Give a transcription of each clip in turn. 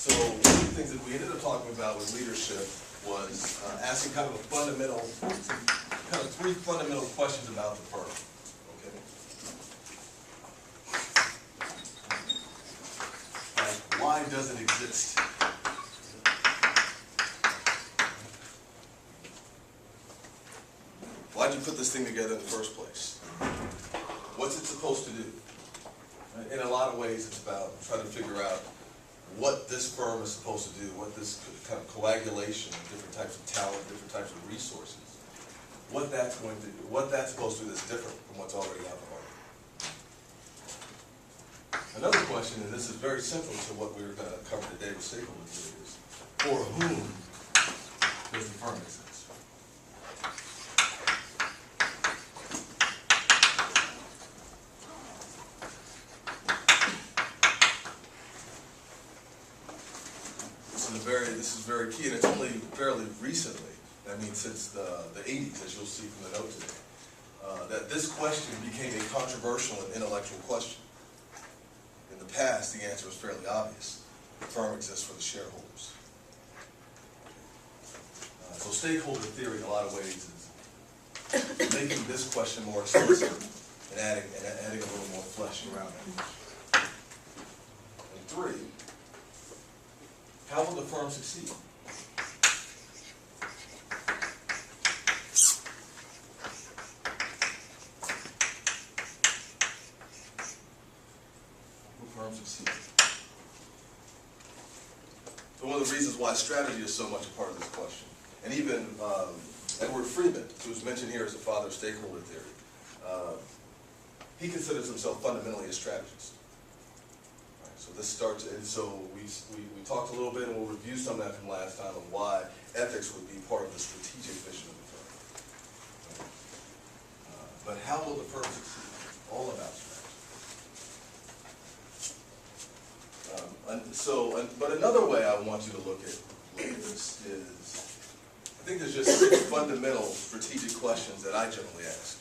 So one of the things that we ended up talking about with leadership was asking kind of three fundamental questions about the firm. Okay. Like, why does it exist? Why'd you put this thing together in the first place? What's it supposed to do? In a lot of ways, it's about trying to figure out what this firm is supposed to do, what this kind of coagulation of different types of talent, different types of resources, what that's going to do, what that's supposed to do that's different from what's already out there. Another question, and this is very central to what we're going to cover today with stakeholders, is for whom does the firm exist? This is very key, and it's only fairly recently, I mean since the 80s, as you'll see from the note today, that this question became a controversial and intellectual question. In the past, the answer was fairly obvious. The firm exists for the shareholders. So stakeholder theory, in a lot of ways, is making this question more explicit and adding a little more flesh around it. And three, how will the firm succeed? Will the firm succeed? So one of the reasons why strategy is so much a part of this question, and even Edward Friedman, who's mentioned here as the father of stakeholder theory, he considers himself fundamentally a strategist. So this starts, and so we talked a little bit, and we'll review some of that from last time on why ethics would be part of the strategic vision of the firm. But how will the firm succeed? All about strategy. But another way I want you to look at this is, I think there's just 6 fundamental strategic questions that I generally ask.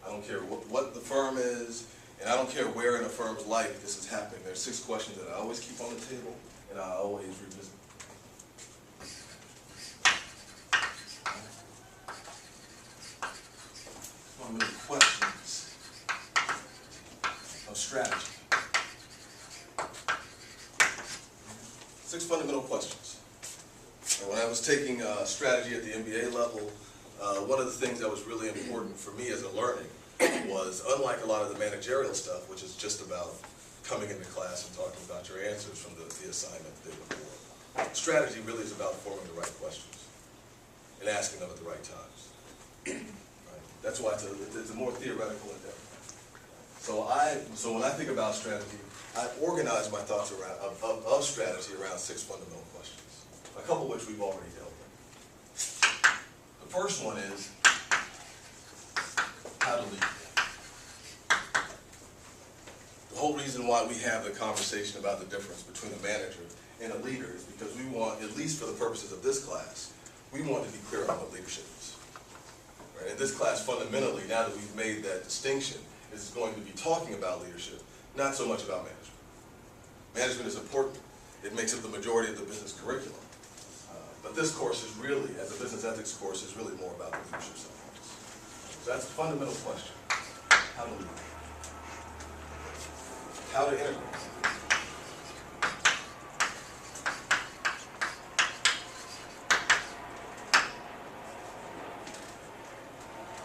I don't care what the firm is, and I don't care where in a firm's life this is happening. There's 6 questions that I always keep on the table, and I always revisit. One of the questions of strategy. 6 fundamental questions. And when I was taking strategy at the MBA level, one of the things that was really important for me as a learning was, unlike a lot of the managerial stuff, which is just about coming into class and talking about your answers from the assignment the day before, strategy really is about forming the right questions and asking them at the right times. Right? That's why it's a more theoretical endeavor. So when I think about strategy, I organize my thoughts of strategy around 6 fundamental questions, a couple of which we've already dealt with. The first one is how to lead. The whole reason why we have the conversation about the difference between a manager and a leader is because we want, at least for the purposes of this class, we want to be clear on what leadership is. Right? And this class, fundamentally, now that we've made that distinction, is going to be talking about leadership, not so much about management. Management is important. It makes up the majority of the business curriculum. But this course is really, as a business ethics course, is really more about the leadership side. So that's a fundamental question. How to lead. How to integrate.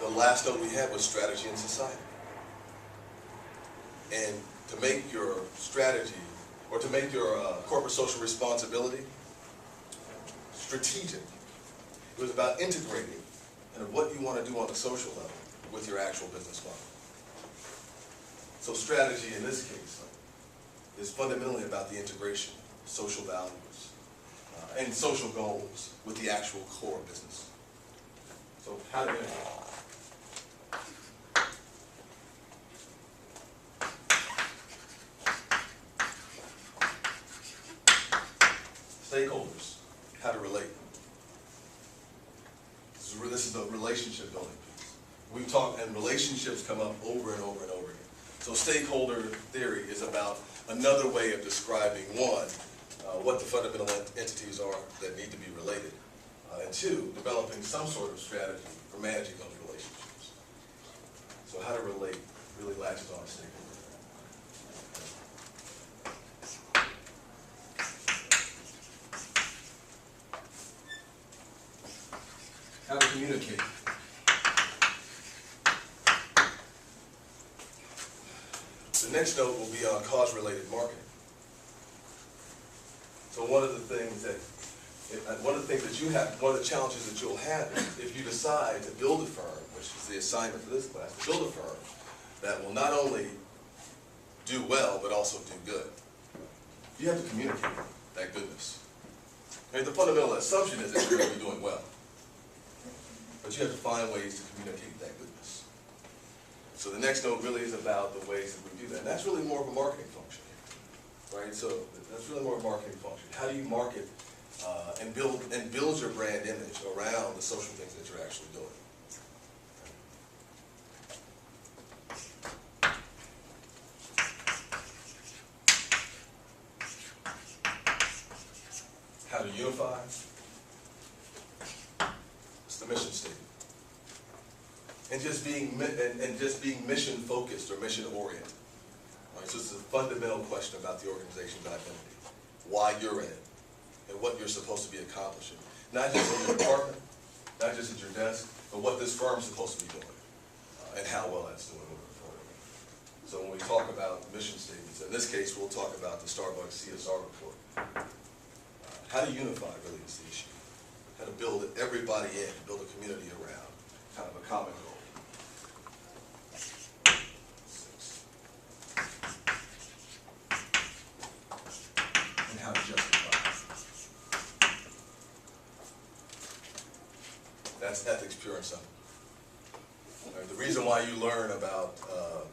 The last note we had was strategy in society. And to make your strategy, or to make your corporate social responsibility strategic, it was about integrating and what you want to do on the social level with your actual business model. So strategy in this case is fundamentally about the integration of social values and social goals with the actual core business. So how to integrate? Stakeholders, how to relate. This is the relationship building piece. We've talked, and relationships come up over and over and over again. So stakeholder theory is about another way of describing, one, what the fundamental entities are that need to be related, and two, developing some sort of strategy for managing those relationships. So how to relate really latches on stakeholder. How to communicate. The next note will be on cause-related marketing. So one of the things that you have, one of the challenges that you'll have is if you decide to build a firm, which is the assignment for this class, to build a firm that will not only do well, but also do good. You have to communicate that goodness. I mean, the fundamental assumption is that you're going to be doing well. But you have to find ways to communicate that goodness. So the next note really is about the ways that we do that. And that's really more of a marketing function, right? So that's really more of a marketing function. How do you market and build your brand image around the social things that you're actually doing? How to unify. It's the mission statement. And just being mission focused or mission oriented. Right? So it's a fundamental question about the organization's identity, why you're in it, and what you're supposed to be accomplishing. Not just in your department, not just at your desk, but what this firm's supposed to be doing, and how well that's doing moving forward. So when we talk about mission statements, in this case we'll talk about the Starbucks CSR report. How to unify really is the issue. How to build everybody in, build a community around kind of a common goal. And how to justify. That's ethics pure and simple. Right? The reason why you learn about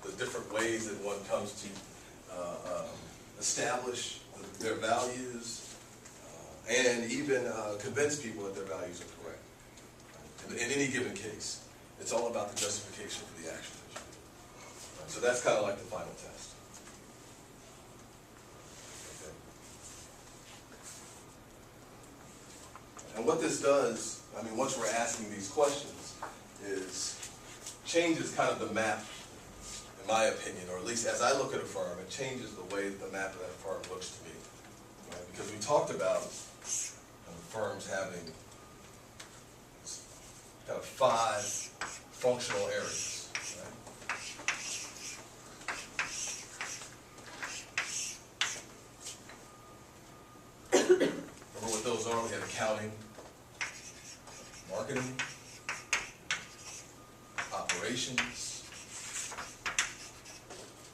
the different ways that one comes to establish their values and even convince people that their values are correct. In any given case, it's all about the justification for the action that you do. Right? So that's kind of like the final test. Okay. And what this does, I mean, once we're asking these questions, is changes kind of the map, in my opinion, or at least as I look at a firm, it changes the way the map of that firm looks to me. Right? Because we talked about firms having kind of 5 functional areas. Right? Remember what those are? We had accounting, marketing, operations,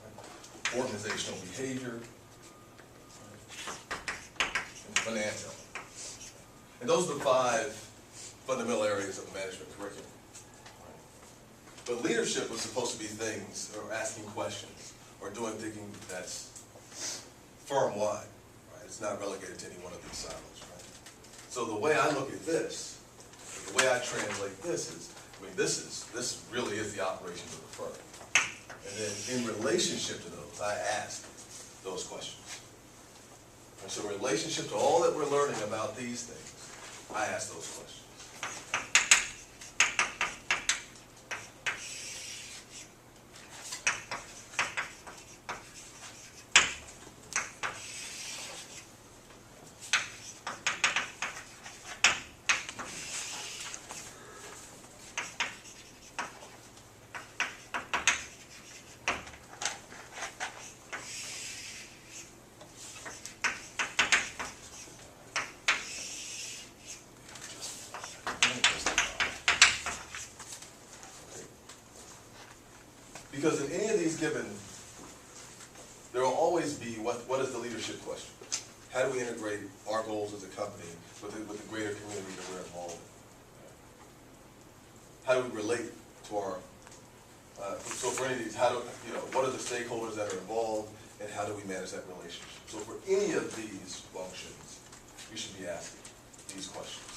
right? Organizational behavior, right? And finance. And those are the 5 fundamental areas of the management curriculum. Right? But leadership was supposed to be things, or asking questions, or doing thinking that's firm-wide. Right? It's not relegated to any one of these silos. Right? So the way I look at this, the way I translate this is, I mean, this really is the operations of the firm. And then in relationship to those, I ask those questions. And so in relationship to all that we're learning about these things, I ask those questions. Because in any of these given, there will always be what is the leadership question? How do we integrate our goals as a company with the greater community that we're involved in? How do we relate to our, so for any of these, what are the stakeholders that are involved and how do we manage that relationship? So for any of these functions, we should be asking these questions.